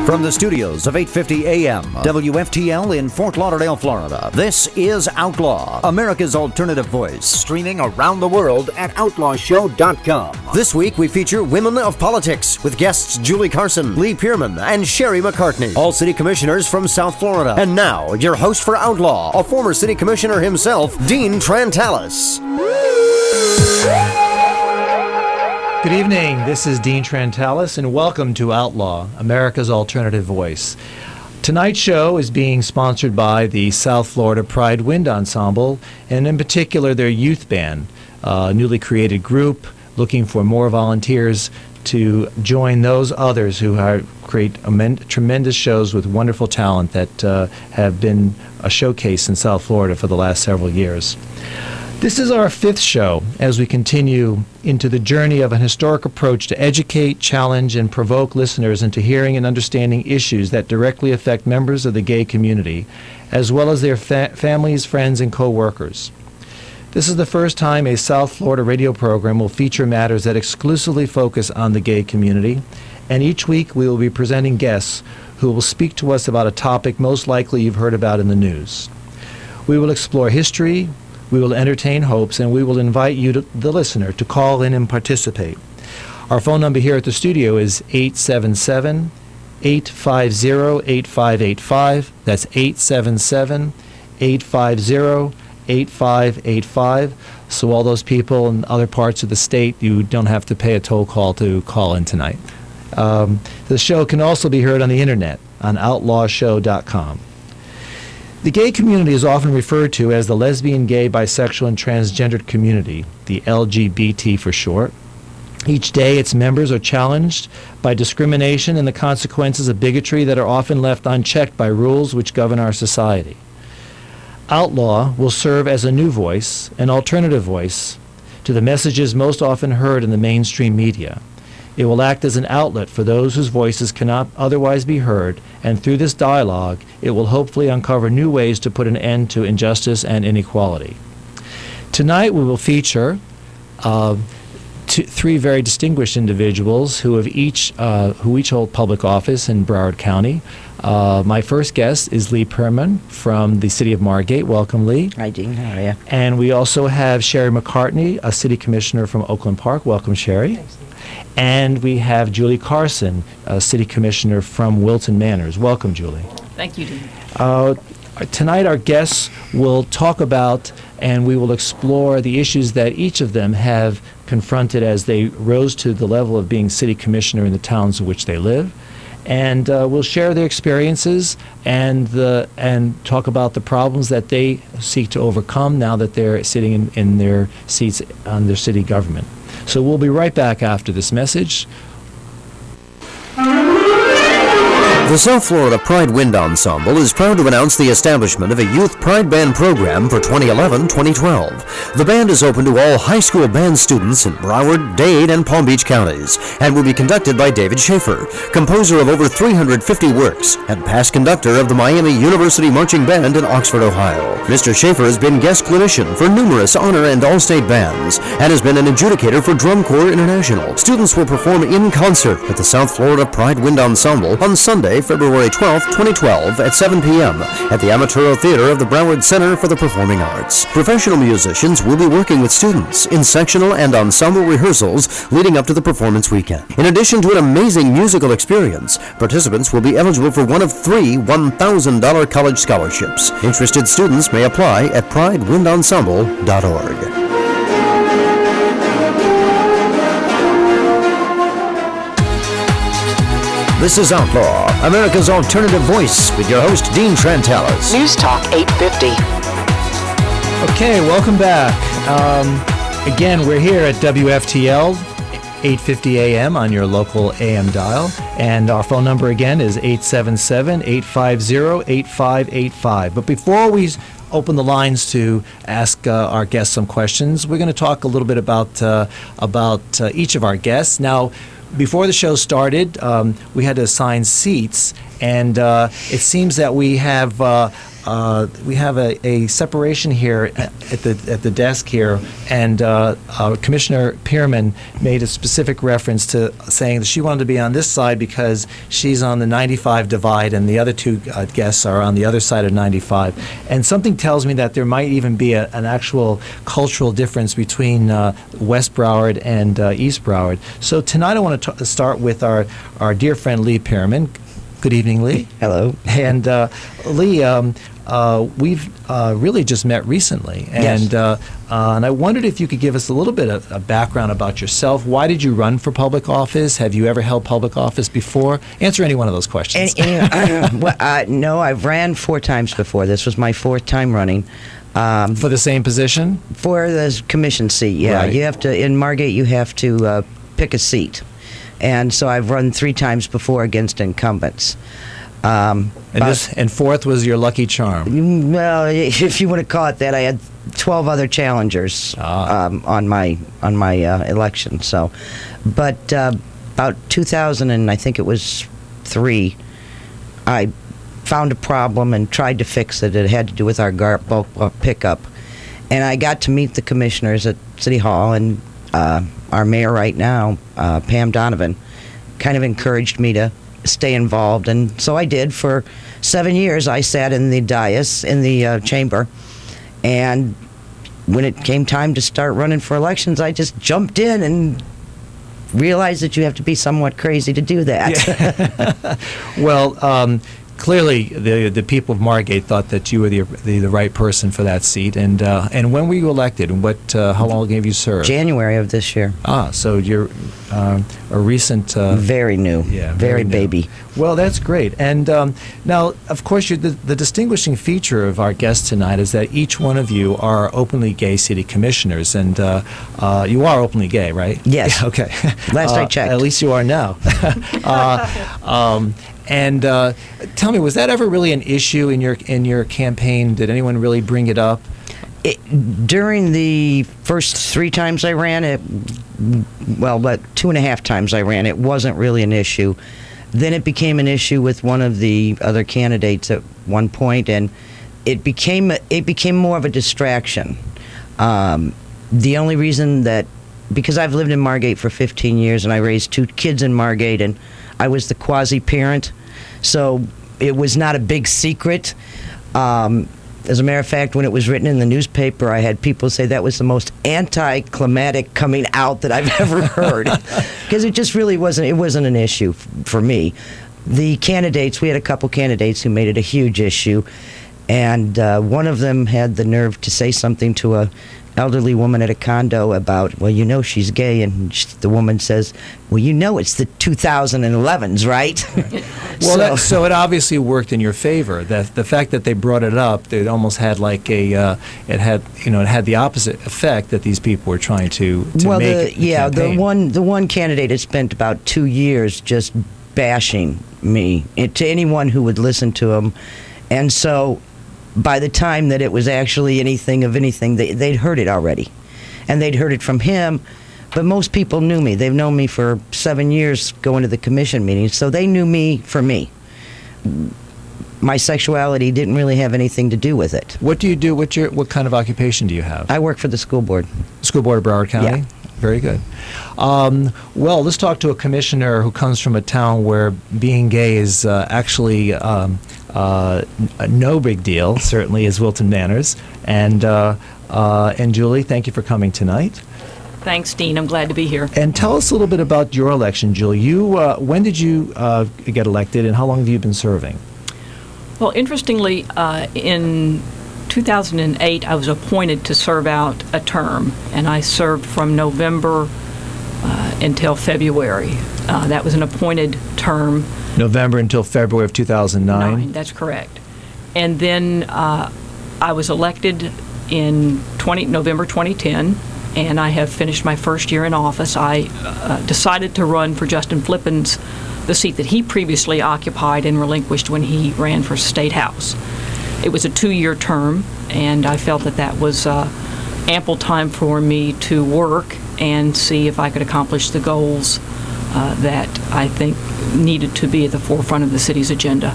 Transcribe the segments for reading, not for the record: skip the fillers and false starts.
From the studios of 850 AM, WFTL in Fort Lauderdale, Florida, this is Outlaw, America's alternative voice, streaming around the world at outlawshow.com. This week we feature Women of Politics with guests Julie Carson, Lee Pearman, and Sherry McCartney, all city commissioners from South Florida. And now, your host for Outlaw, a former city commissioner himself, Dean Trantalis. Good evening, this is Dean Trantalis, and welcome to Outlaw, America's Alternative Voice. Tonight's show is being sponsored by the South Florida Pride Wind Ensemble, and in particular their youth band, a newly created group looking for more volunteers to join those others who create tremendous shows with wonderful talent that have been a showcase in South Florida for the last several years. This is our fifth show as we continue into the journey of an historic approach to educate, challenge, and provoke listeners into hearing and understanding issues that directly affect members of the gay community, as well as their families, friends, and co-workers. This is the first time a South Florida radio program will feature matters that exclusively focus on the gay community, and each week we will be presenting guests who will speak to us about a topic most likely you've heard about in the news. We will explore history, we will entertain hopes, and we will invite you, the listener, to call in and participate. Our phone number here at the studio is 877-850-8585. That's 877-850-8585. So all those people in other parts of the state, you don't have to pay a toll call to call in tonight. The show can also be heard on the internet on outlawshow.com. The gay community is often referred to as the lesbian, gay, bisexual, and transgendered community, the LGBT for short. Each day, its members are challenged by discrimination and the consequences of bigotry that are often left unchecked by rules which govern our society. Outlaw will serve as a new voice, an alternative voice, to the messages most often heard in the mainstream media. It will act as an outlet for those whose voices cannot otherwise be heard, and through this dialogue, it will hopefully uncover new ways to put an end to injustice and inequality. Tonight we will feature three very distinguished individuals who each hold public office in Broward County. My first guest is Lee Pearman from the city of Margate. Welcome, Lee. Hi, Dean. How are you? And we also have Sherry McCartney, a city commissioner from Oakland Park. Welcome, Sherry. Thanks, Dean. And we have Julie Carson, a city commissioner from Wilton Manors. Welcome, Julie. Thank you, Dean. Tonight our guests will talk about and we will explore the issues that each of them have confronted as they rose to the level of being city commissioner in the towns in which they live. And we'll share their experiences and talk about the problems that they seek to overcome now that they're sitting in their seats on their city government. So we'll be right back after this message. The South Florida Pride Wind Ensemble is proud to announce the establishment of a youth pride band program for 2011-2012. The band is open to all high school band students in Broward, Dade, and Palm Beach counties, and will be conducted by David Schaefer, composer of over 350 works and past conductor of the Miami University Marching Band in Oxford, Ohio. Mr. Schaefer has been guest clinician for numerous honor and all-state bands and has been an adjudicator for Drum Corps International. Students will perform in concert at the South Florida Pride Wind Ensemble on Sunday, February 12, 2012 at 7 p.m. at the Amaturo Theater of the Broward Center for the Performing Arts. Professional musicians will be working with students in sectional and ensemble rehearsals leading up to the performance weekend. In addition to an amazing musical experience, participants will be eligible for one of three $1,000 college scholarships. Interested students may apply at pridewindensemble.org. This is Outlaw, America's alternative voice, with your host, Dean Trantalis. News Talk 850. Okay, welcome back. Again, we're here at WFTL, 850 AM on your local AM dial. And our phone number again is 877-850-8585. But before we open the lines to ask our guests some questions, we're going to talk a little bit about each of our guests. Now, before the show started, we had to assign seats, and it seems that we have we have a separation here at the desk here, and Commissioner Pearman made a specific reference to saying that she wanted to be on this side because she's on the 95 divide, and the other two guests are on the other side of 95. And something tells me that there might even be an actual cultural difference between West Broward and East Broward. So tonight I want to start with our dear friend Lee Pearman. Good evening, Lee. Hello. And Lee, we've really just met recently, and Yes. And I wondered if you could give us a little bit of a background about yourself. Why did you run for public office? Have you ever held public office before? Answer any one of those questions. No, I've ran 4 times before. This was my 4th time running. For the same position? For the commission seat, yeah. Right. You have to, in Margate, you have to pick a seat. And so I've run 3 times before against incumbents. And 4th was your lucky charm. Well, if you want to call it that, I had 12 other challengers on my election. So, but about 2000 and I think it was 3, I found a problem and tried to fix it. It had to do with our bulk pickup, and I got to meet the commissioners at City Hall, and our mayor right now, Pam Donovan, kind of encouraged me to stay involved, and so I did. For 7 years, I sat in the dais, in the chamber, and when it came time to start running for elections, I just jumped in and realized that you have to be somewhat crazy to do that. Yeah. Well, clearly, the people of Margate thought that you were the right person for that seat. And when were you elected? And how long have you served? January of this year. So you're a recent. Very new. Yeah, very new. baby. Well, that's great. And now, of course, the distinguishing feature of our guests tonight is that each one of you are openly gay city commissioners, and you are openly gay, right? Yes. Yeah, okay. Last I checked. At least you are now. And tell me, was that ever really an issue in your campaign? Did anyone really bring it up? During the first 3 times I ran, but 2.5 times I ran, it wasn't really an issue. Then it became an issue with one of the other candidates at one point, and it became more of a distraction. The only reason that, because I've lived in Margate for 15 years and I raised 2 kids in Margate, and I was the quasi-parent, so it was not a big secret. As a matter of fact, when it was written in the newspaper, I had people say that was the most anticlimactic coming out that I've ever heard, because it just really wasn't. It wasn't an issue for me. The candidates, we had a couple candidates who made it a huge issue, and one of them had the nerve to say something to a elderly woman at a condo about, well, you know she's gay, and the woman says, well, you know it's the 2011s, right? Well, so it obviously worked in your favor. That the fact that they brought it up, it almost had like it had the opposite effect that these people were trying to make. The one candidate had spent about 2 years just bashing me, to anyone who would listen to him, and so by the time that it was actually anything, they'd heard it already. And they'd heard it from him, but most people knew me. They've known me for 7 years going to the commission meetings, so they knew me for me. My sexuality didn't really have anything to do with it. What do you do? What kind of occupation do you have? I work for the school board. School board of Broward County? Yeah. Very good. Well, let's talk to a commissioner who comes from a town where being gay is actually no big deal, certainly, is Wilton Manors. And Julie, thank you for coming tonight. Thanks, Dean. I'm glad to be here. And tell us a little bit about your election, Julie. When did you get elected, and how long have you been serving? Well, interestingly, in 2008, I was appointed to serve out a term, and I served from November until February. That was an appointed term. November until February of 2009? That's correct. And then I was elected in November 2010, and I have finished my first year in office. I decided to run for Justin Flippin's, the seat that he previously occupied and relinquished when he ran for State House. It was a 2-year term, and I felt that was ample time for me to work and see if I could accomplish the goals that I think needed to be at the forefront of the city's agenda.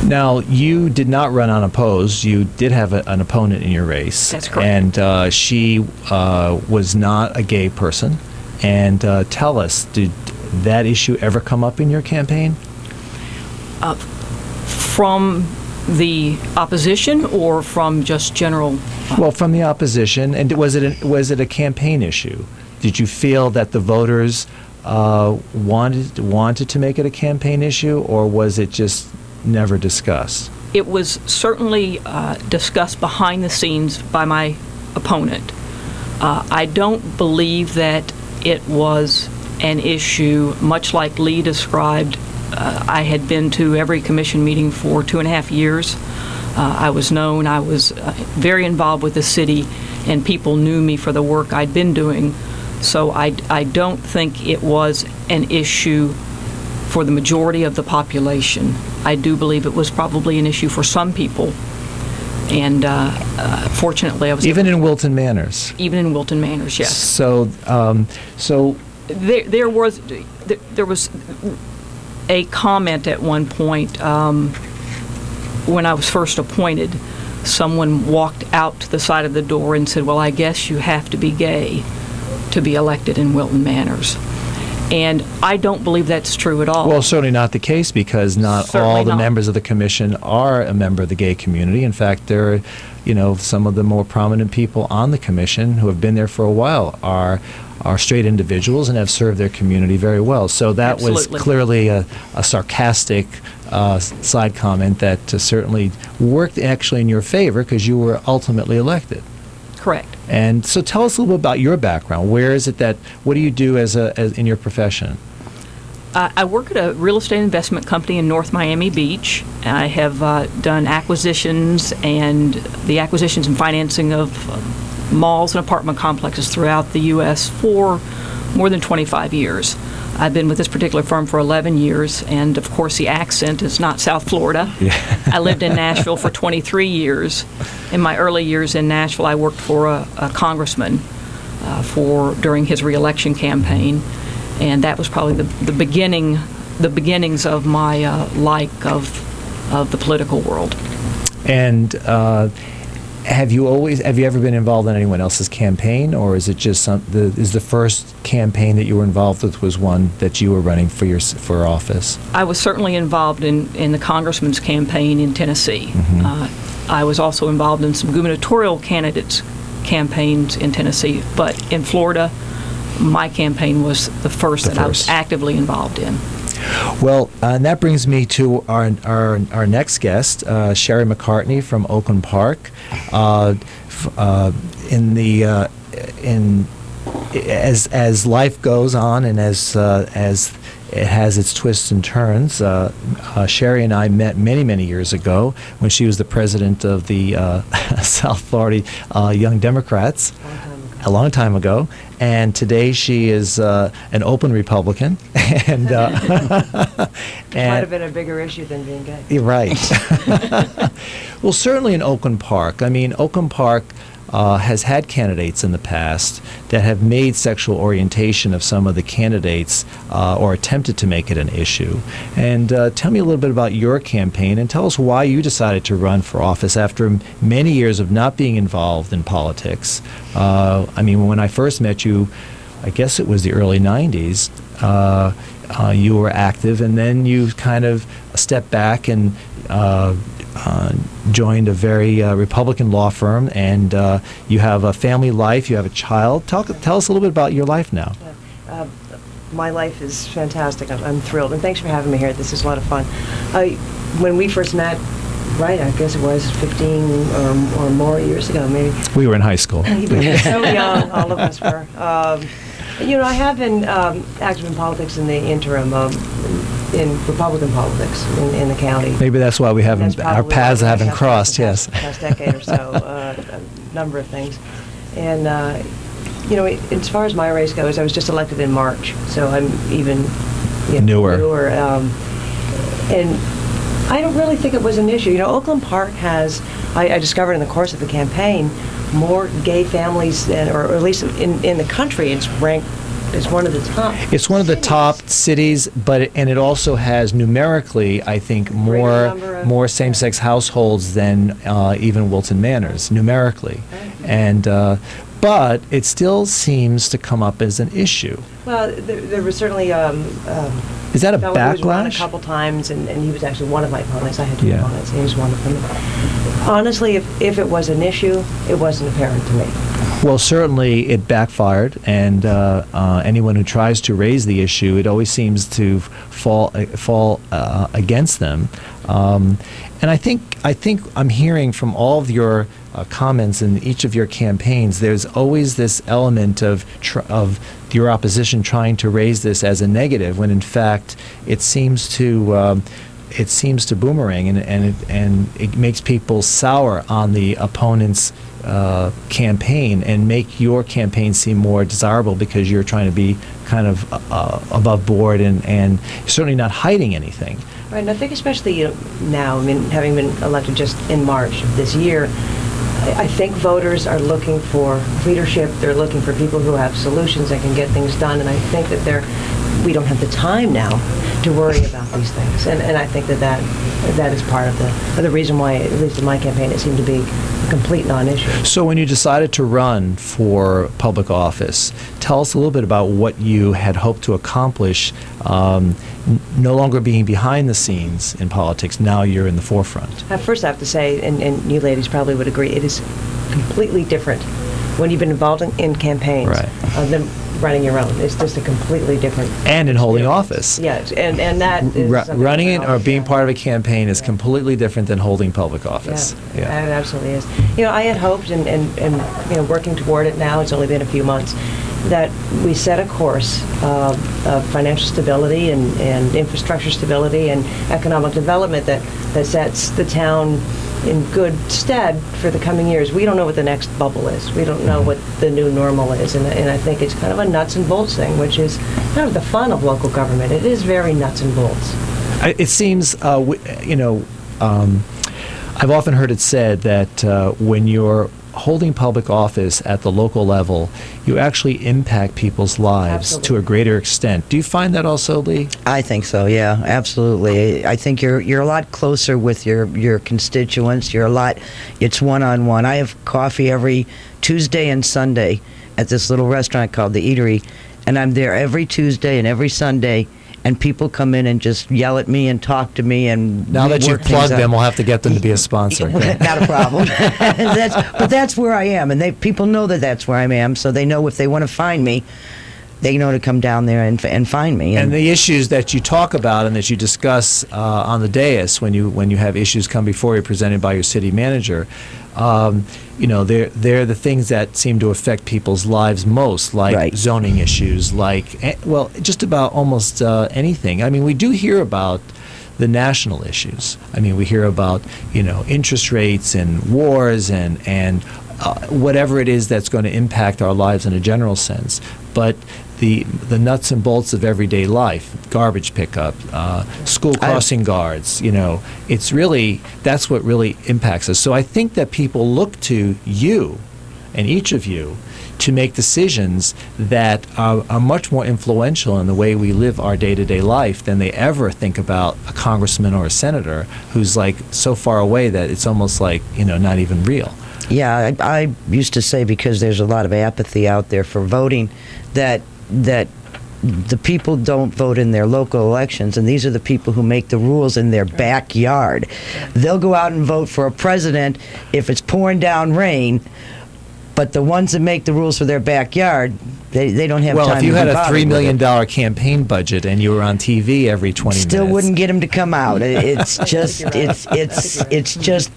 Now, you did not run unopposed. You did have an opponent in your race. That's correct. And she was not a gay person. And tell us, did that issue ever come up in your campaign? From the opposition or from just general? Well, from the opposition. And was it a campaign issue? Did you feel that the voters wanted to make it a campaign issue, or was it just never discussed? It was certainly discussed behind the scenes by my opponent. I don't believe that it was an issue, much like Lee described. I had been to every commission meeting for 2.5 years. I was known. I was very involved with the city, and people knew me for the work I'd been doing. So I don't think it was an issue for the majority of the population. I do believe it was probably an issue for some people. And fortunately, I was even in Wilton Manors. Even in Wilton Manors, yes. So, there was a comment at one point when I was first appointed. Someone walked out to the side of the door and said, "Well, I guess you have to be gay to be elected in Wilton Manors." And I don't believe that's true at all. Well, certainly not the case, because not Certainly all the not. members of the commission are a member of the gay community. In fact, there are, some of the more prominent people on the commission who have been there for a while are straight individuals and have served their community very well. So that Absolutely. was clearly a sarcastic side comment that certainly worked actually in your favor, because you were ultimately elected. Correct. And so tell us a little bit about your background. Where is it what do you do as in your profession? I work at a real estate investment company in North Miami Beach. I have done acquisitions and financing of malls and apartment complexes throughout the U.S. for more than 25 years. I've been with this particular firm for 11 years, and of course the accent is not South Florida. Yeah. I lived in Nashville for 23 years. In my early years in Nashville, I worked for a congressman during his reelection campaign, and that was probably the beginnings of my like of the political world. And have you ever been involved in anyone else's campaign, or is it just is the first campaign that you were involved with was one that you were running for office? I was certainly involved in the congressman's campaign in Tennessee. Mm-hmm. I was also involved in some gubernatorial candidates' campaigns in Tennessee, but in Florida, my campaign was the first I was actively involved in. Well, and that brings me to our next guest, Sherry McCartney from Oakland Park. As life goes on and as it has its twists and turns, Sherry and I met many years ago when she was the president of the South Florida Young Democrats. A long time ago, and today she is an open Republican, and might have been a bigger issue than being gay. You're right. Well, certainly in Oakland Park. I mean, Oakland Park has had candidates in the past that have made sexual orientation of some of the candidates or attempted to make it an issue. And tell me a little bit about your campaign, and tell us why you decided to run for office after many years of not being involved in politics. I mean, when I first met you, I guess it was the early 90s, you were active, and then you kind of stepped back and joined a very Republican law firm, and you have a family life, you have a child. Tell us a little bit about your life now. Yeah. My life is fantastic. I'm thrilled, and thanks for having me here. This is a lot of fun. When we first met, right, I guess it was 15 or more years ago, maybe. We were in high school. We were so young, all of us were. I have been active in politics in the interim, in Republican politics in the county. Maybe that's why our paths haven't crossed. Yes. Past decade or so, a number of things, and as far as my race goes, I was just elected in March, so I'm even newer, and I don't really think it was an issue. Oakland Park has, I discovered in the course of the campaign, more gay families, or at least in the country, it's ranked It's one of the top. It's one of the top cities, and it also has numerically, I think, more same-sex households than even Wilton Manors, numerically. And but it still seems to come up as an issue. Well, there was certainly is that a fellow who was run a backlash? couple times, and he was actually one of my opponents. I had two Yeah. opponents. He was one of them. Honestly, if it was an issue, it wasn't apparent to me. Well, certainly it backfired, and anyone who tries to raise the issue, it always seems to fall against them. And I think I'm hearing from all of your comments in each of your campaigns, there's always this element of your opposition trying to raise this as a negative, when in fact it seems to boomerang, and it makes people sour on the opponent's campaign and make your campaign seem more desirable because you're trying to be kind of above board and certainly not hiding anything. Right, and I think especially now, I mean, having been elected just in March of this year, I think voters are looking for leadership. They're looking for people who have solutions that can get things done, and I think that we don't have the time now to worry about these things. And I think that is part of the reason why, at least in my campaign, it seemed to be a complete non-issue. So when you decided to run for public office, tell us a little bit about what you had hoped to accomplish, no longer being behind the scenes in politics. Now you're in the forefront. First, I have to say, and you ladies probably would agree, it is completely different when you've been involved in campaigns than running your own. It's just a completely different. And in holding office. Yeah, and that is running it or being part of a campaign is completely different than holding public office. Yeah, it absolutely is. I had hoped, and working toward it now. It's only been a few months, that we set a course of financial stability and infrastructure stability and economic development that sets the town in good stead for the coming years. We don't know what the next bubble is. We don't know what the new normal is, and I think it's kind of a nuts and bolts thing, which is kind of the fun of local government. It is very nuts and bolts. It seems, I've often heard it said that when you're holding public office at the local level, you actually impact people's lives to a greater extent. Do you find that also, Lee? I think so, yeah, absolutely. I think you're a lot closer with your constituents. It's one-on-one. I have coffee every Tuesday and Sunday at this little restaurant called The Eatery, and I'm there every Tuesday and every Sunday, and people come in and just yell at me and talk to me. And now that you've plugged them, we'll have to get them to be a sponsor. Not a problem. But that's where I am, and people know that that's where I am, so they know if they want to find me, they know to come down there and find me. And the issues that you talk about and that you discuss on the dais when you have issues come before you presented by your city manager, they're the things that seem to affect people's lives most, like zoning issues, just about almost anything. I mean, we do hear about the national issues. I mean, we hear about interest rates and wars and whatever it is that's going to impact our lives in a general sense. But the nuts and bolts of everyday life, garbage pickup, school crossing guards, that's what really impacts us. So I think that people look to you and each of you to make decisions that are much more influential in the way we live our day-to-day life than they ever think about a congressman or a senator who's like so far away that it's almost like, not even real. Yeah, I used to say, because there's a lot of apathy out there for voting, that the people don't vote in their local elections, and these are the people who make the rules in their backyard. They'll go out and vote for a president if it's pouring down rain, but the ones that make the rules for their backyard, they don't have time to be bothered. Well, if you had a $3 million campaign budget and you were on TV every 20 minutes, still wouldn't get them to come out. It's just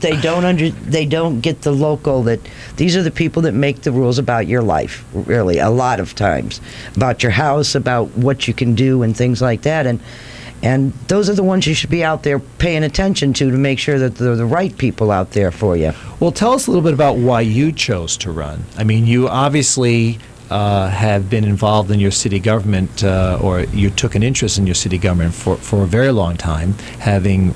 they don't get the local, that these are the people that make the rules about your life, really, a lot of times, about your house, about what you can do and things like that. And those are the ones you should be out there paying attention to make sure that they're the right people out there for you. Well, tell us a little bit about why you chose to run. I mean, you obviously have been involved in your city government, or you took an interest in your city government for a very long time, having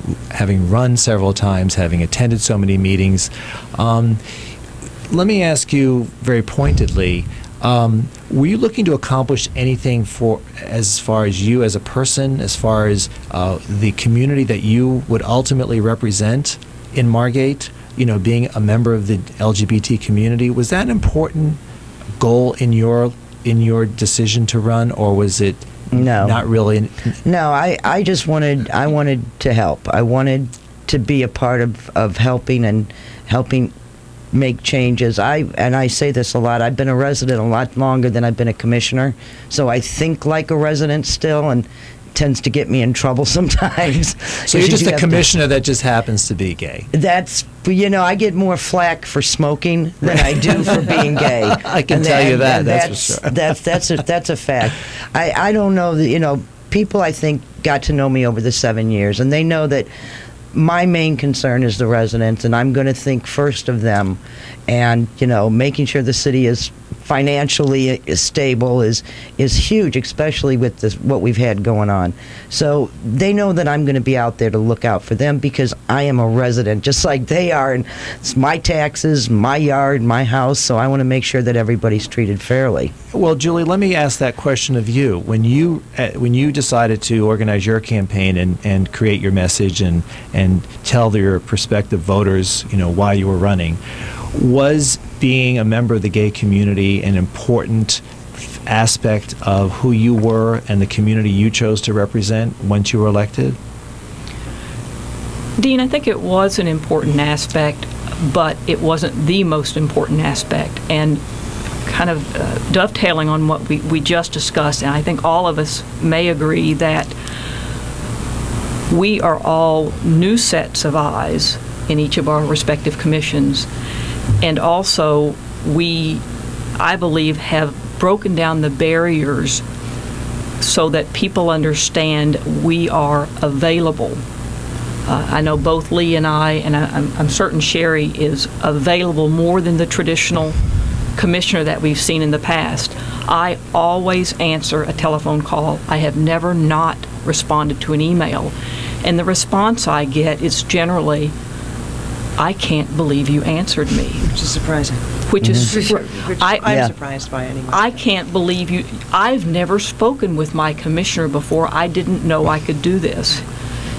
run several times, having attended so many meetings. Let me ask you very pointedly, Were you looking to accomplish anything for, as far as you as a person, as far as the community that you would ultimately represent in Margate? You know, being a member of the LGBT community, was that an important goal in your decision to run, or was it not really? No, I just wanted to help. I wanted to be a part of helping make changes. I say this a lot. I've been a resident a lot longer than I've been a commissioner, so I think like a resident still, and tends to get me in trouble sometimes. So you're just a commissioner that just happens to be gay. That's, I get more flack for smoking than I do for being gay. I can tell you that. That's for sure. That's a fact. I don't know, people I think got to know me over the 7 years, and they know that my main concern is the residents, and I'm going to think first of them, and making sure the city is financially stable is huge, especially with what we've had going on. So they know that I'm going to be out there to look out for them, because I am a resident just like they are, and it's my taxes, my yard, my house, so I want to make sure that everybody's treated fairly. Well, Julie, let me ask that question of you. When you decided to organize your campaign and create your message and tell your prospective voters, why you were running, was being a member of the gay community an important aspect of who you were and the community you chose to represent once you were elected? Dean, I think it was an important aspect, but it wasn't the most important aspect. And kind of dovetailing on what we just discussed, and I think all of us may agree that we are all new sets of eyes in each of our respective commissions. And also, I believe, have broken down the barriers so that people understand we are available. I know both Lee and I'm certain Sherry is available more than the traditional commissioner that we've seen in the past. I always answer a telephone call. I have never not responded to an email. And the response I get is generally, I can't believe you answered me. Which is surprising. Which is, I'm surprised by anyway. I can't believe you. I've never spoken with my commissioner before. I didn't know I could do this.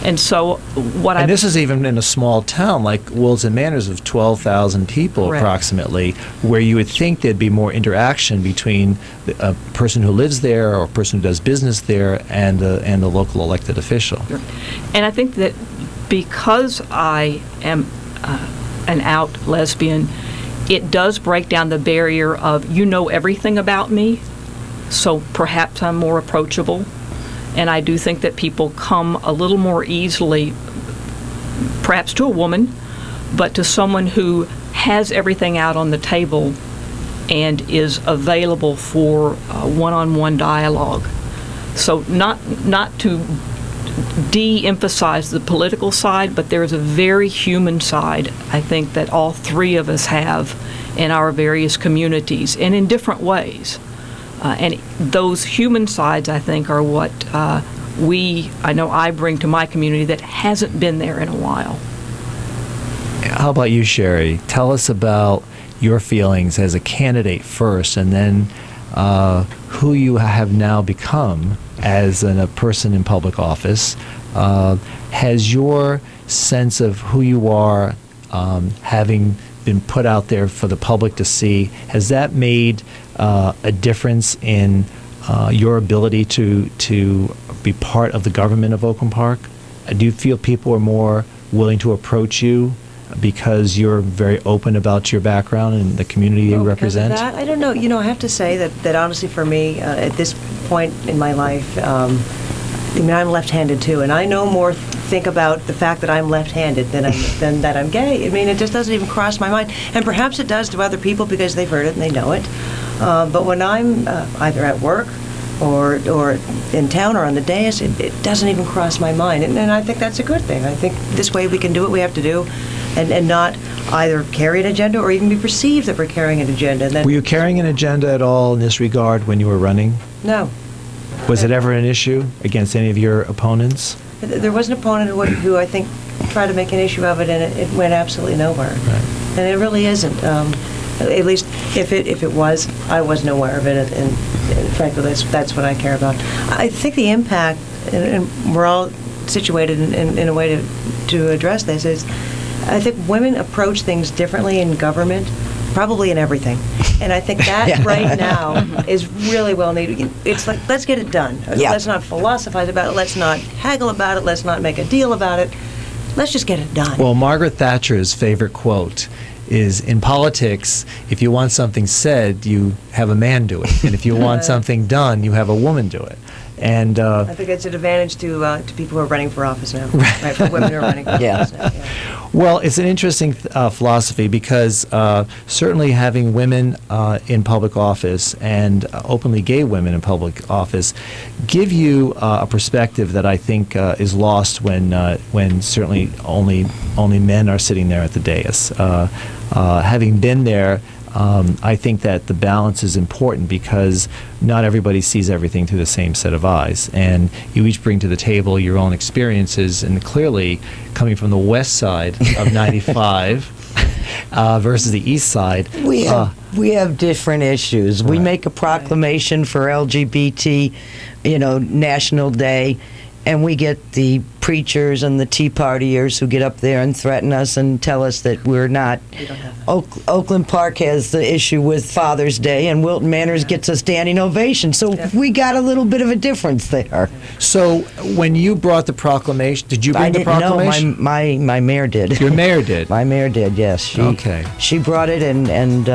And so And this is even in a small town like Wilson Manors of 12,000 people, correct, approximately, where you would think there'd be more interaction between a person who lives there or a person who does business there and the local elected official. And I think that because I am an out lesbian, it does break down the barrier of everything about me, so perhaps I'm more approachable. And I do think that people come a little more easily, perhaps to a woman, but to someone who has everything out on the table and is available for one-on-one dialogue. So not to de-emphasize the political side, but there's a very human side, I think, that all three of us have in our various communities, and in different ways. And those human sides, I think, are what I know I bring to my community that hasn't been there in a while. How about you, Sherry? Tell us about your feelings as a candidate first, and then who you have now become as a person in public office. Has your sense of who you are, having been put out there for the public to see, has that made a difference in your ability to be part of the government of Oakland Park? Do you feel people are more willing to approach you because you're very open about your background and the community you represent? That, I don't know. I have to say that honestly, for me, at this point in my life, I'm left-handed too, and I no more think about the fact that I'm left-handed than that I'm gay. It just doesn't even cross my mind. And perhaps it does to other people because they've heard it and they know it. But when I'm either at work or in town or on the dais, it doesn't even cross my mind. And I think that's a good thing. I think this way we can do what we have to do and not either carry an agenda or even be perceived that we're carrying an agenda. And were you carrying an agenda at all in this regard when you were running? No. Was it ever an issue against any of your opponents? There was an opponent who I think tried to make an issue of it, and it went absolutely nowhere. Right. And it really isn't. At least If it was, I wasn't aware of it, and frankly, that's what I care about. I think the impact, and we're all situated in a way to address this, is I think women approach things differently in government, probably in everything. And I think that right now is really well needed. It's like, let's get it done. Yeah. Let's not philosophize about it. Let's not haggle about it. Let's not make a deal about it. Let's just get it done. Well, Margaret Thatcher's favorite quote is, in politics, if you want something said, you have a man do it. And if you want something done, you have a woman do it. And I think it's an advantage to people who are running for office now, right? For women who are running for office now. Yeah. Well, it's an interesting philosophy because certainly having women in public office and openly gay women in public office give you a perspective that I think is lost when certainly only men are sitting there at the dais. Having been there, I think that the balance is important because not everybody sees everything through the same set of eyes, and you each bring to the table your own experiences, and clearly coming from the west side of 95 versus the east side. We have different issues. Right. We make a proclamation for LGBT, National Day, and we get the preachers and the Tea Partiers who get up there and threaten us and tell us that we're not. We don't have that. Oakland Park has the issue with Father's Day, and Wilton Manors gets a standing ovation. So we got a little bit of a difference there. So when you brought the proclamation, did you bring the proclamation? No, my mayor did. Your mayor did? My mayor did, yes. She brought it and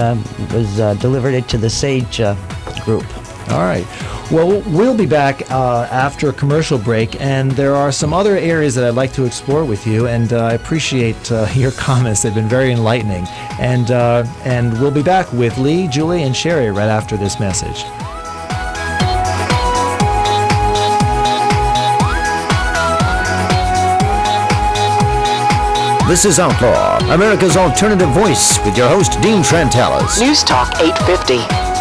was delivered it to the SAGE group. All right. Well, we'll be back after a commercial break, and there are some other areas that I'd like to explore with you, and I appreciate your comments. They've been very enlightening. And we'll be back with Lee, Julie, and Sherry right after this message. This is Outlaw, America's alternative voice, with your host, Dean Trantalis. News Talk 850.